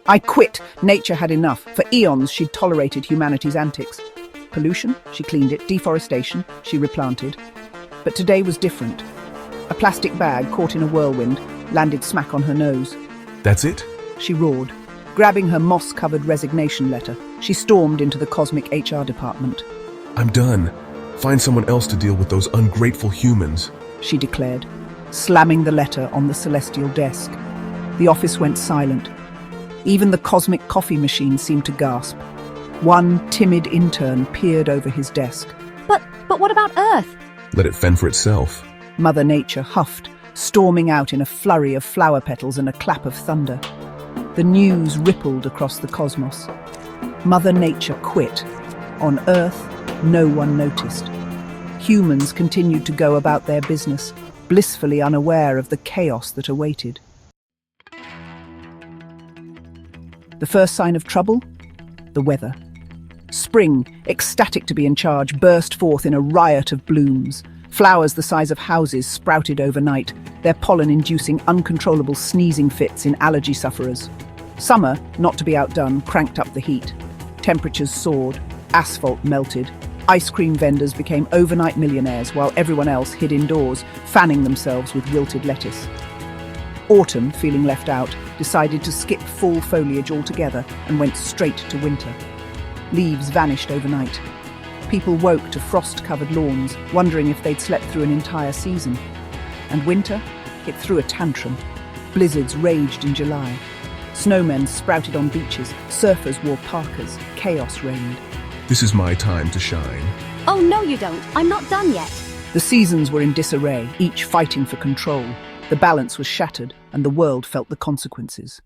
I quit. Nature had enough. For eons, she'd tolerated humanity's antics. Pollution, she cleaned it. Deforestation, she replanted. But today was different. A plastic bag caught in a whirlwind landed smack on her nose. That's it? She roared. Grabbing her moss-covered resignation letter, she stormed into the cosmic HR department. I'm done. Find someone else to deal with those ungrateful humans, she declared, slamming the letter on the celestial desk. The office went silent. Even the cosmic coffee machine seemed to gasp. One timid intern peered over his desk. But what about Earth? Let it fend for itself. Mother Nature huffed, storming out in a flurry of flower petals and a clap of thunder. The news rippled across the cosmos. Mother Nature quit. On Earth, no one noticed. Humans continued to go about their business, blissfully unaware of the chaos that awaited. The first sign of trouble? The weather. Spring, ecstatic to be in charge, burst forth in a riot of blooms. Flowers the size of houses sprouted overnight, their pollen inducing uncontrollable sneezing fits in allergy sufferers. Summer, not to be outdone, cranked up the heat. Temperatures soared, asphalt melted. Ice cream vendors became overnight millionaires while everyone else hid indoors, fanning themselves with wilted lettuce. Autumn, feeling left out, decided to skip fall foliage altogether and went straight to winter. Leaves vanished overnight. People woke to frost-covered lawns, wondering if they'd slept through an entire season. And winter? It threw a tantrum. Blizzards raged in July. Snowmen sprouted on beaches, surfers wore parkas, chaos reigned. This is my time to shine. Oh, no you don't. I'm not done yet. The seasons were in disarray, each fighting for control. The balance was shattered, and the world felt the consequences.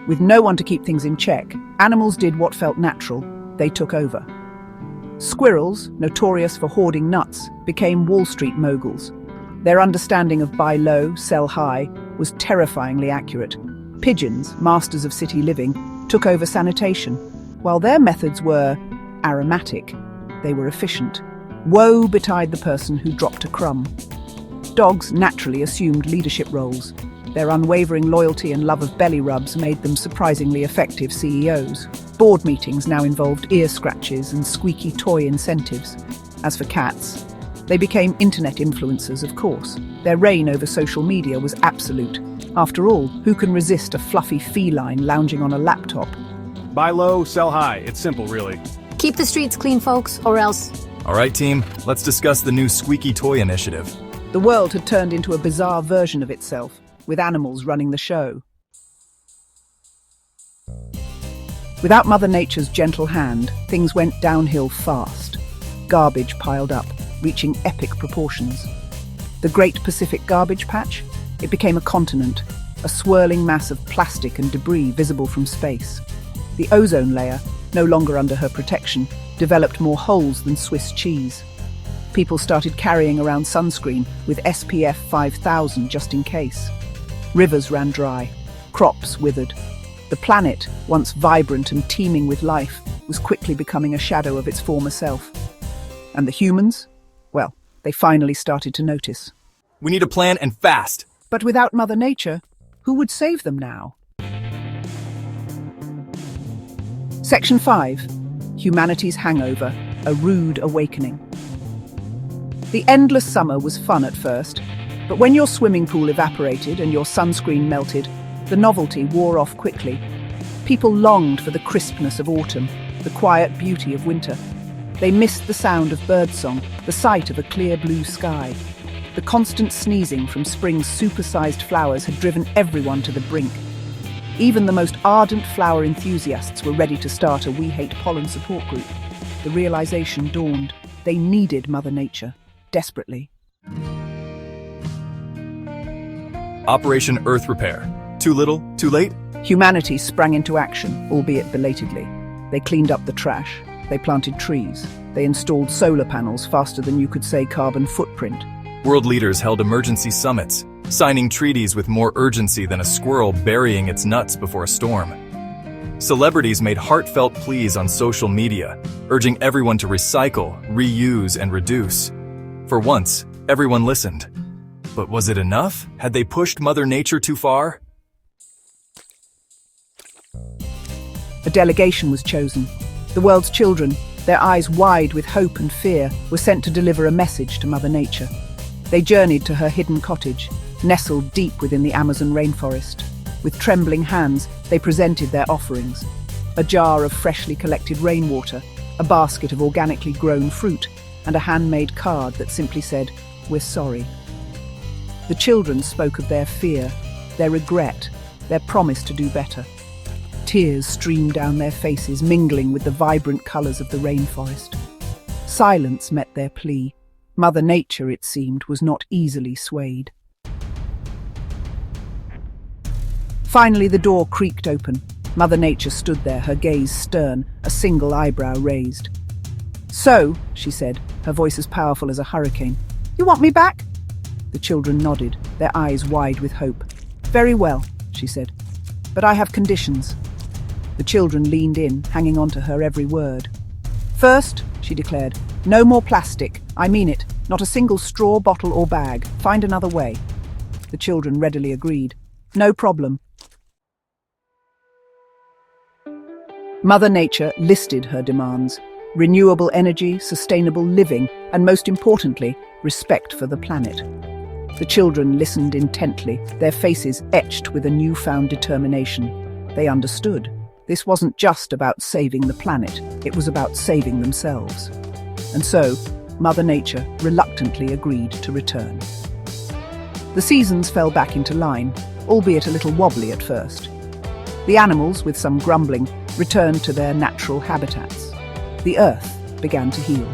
With no one to keep things in check, animals did what felt natural. They took over. Squirrels, notorious for hoarding nuts, became Wall Street moguls. Their understanding of buy low, sell high was terrifyingly accurate. Pigeons, masters of city living, took over sanitation. While their methods were aromatic, they were efficient. Woe betide the person who dropped a crumb. Dogs naturally assumed leadership roles. Their unwavering loyalty and love of belly rubs made them surprisingly effective CEOs. Board meetings now involved ear scratches and squeaky toy incentives. As for cats, they became internet influencers, of course. Their reign over social media was absolute. After all, who can resist a fluffy feline lounging on a laptop? Buy low, sell high. It's simple, really. Keep the streets clean, folks, or else... All right, team, let's discuss the new squeaky toy initiative. The world had turned into a bizarre version of itself, with animals running the show. Without Mother Nature's gentle hand, things went downhill fast. Garbage piled up, reaching epic proportions. The Great Pacific Garbage Patch? It became a continent, a swirling mass of plastic and debris visible from space. The ozone layer, no longer under her protection, developed more holes than Swiss cheese. People started carrying around sunscreen with SPF 5000 just in case. Rivers ran dry, crops withered. The planet, once vibrant and teeming with life, was quickly becoming a shadow of its former self. And the humans? Well, they finally started to notice. We need a plan and fast. But without Mother Nature, who would save them now? Section 5. Humanity's Hangover, a Rude Awakening. The endless summer was fun at first, but when your swimming pool evaporated and your sunscreen melted, the novelty wore off quickly. People longed for the crispness of autumn, the quiet beauty of winter. They missed the sound of birdsong, the sight of a clear blue sky. The constant sneezing from spring's supersized flowers had driven everyone to the brink. Even the most ardent flower enthusiasts were ready to start a We Hate Pollen support group. The realization dawned. They needed Mother Nature, desperately. Operation Earth Repair. Too little, too late? Humanity sprang into action, albeit belatedly. They cleaned up the trash. They planted trees. They installed solar panels faster than you could say carbon footprint. World leaders held emergency summits, signing treaties with more urgency than a squirrel burying its nuts before a storm. Celebrities made heartfelt pleas on social media, urging everyone to recycle, reuse, and reduce. For once, everyone listened. But was it enough? Had they pushed Mother Nature too far? A delegation was chosen. The world's children, their eyes wide with hope and fear, were sent to deliver a message to Mother Nature. They journeyed to her hidden cottage, nestled deep within the Amazon rainforest. With trembling hands, they presented their offerings: a jar of freshly collected rainwater, a basket of organically grown fruit, and a handmade card that simply said, "We're sorry." The children spoke of their fear, their regret, their promise to do better. Tears streamed down their faces, mingling with the vibrant colours of the rainforest. Silence met their plea. Mother Nature, it seemed, was not easily swayed. Finally, the door creaked open. Mother Nature stood there, her gaze stern, a single eyebrow raised. "So," she said, her voice as powerful as a hurricane, "you want me back?" The children nodded, their eyes wide with hope. "Very well," she said, "but I have conditions." The children leaned in, hanging on to her every word. "First," she declared, "no more plastic. I mean it. Not a single straw, bottle or bag. Find another way." The children readily agreed. "No problem." Mother Nature listed her demands: renewable energy, sustainable living, and most importantly, respect for the planet. The children listened intently, their faces etched with a newfound determination. They understood. This wasn't just about saving the planet, it was about saving themselves. And so, Mother Nature reluctantly agreed to return. The seasons fell back into line, albeit a little wobbly at first. The animals, with some grumbling, returned to their natural habitats. The earth began to heal.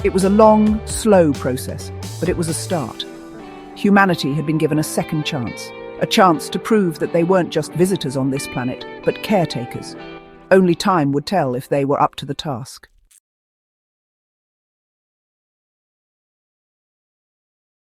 It was a long, slow process, but it was a start. Humanity had been given a second chance, a chance to prove that they weren't just visitors on this planet, but caretakers. Only time would tell if they were up to the task.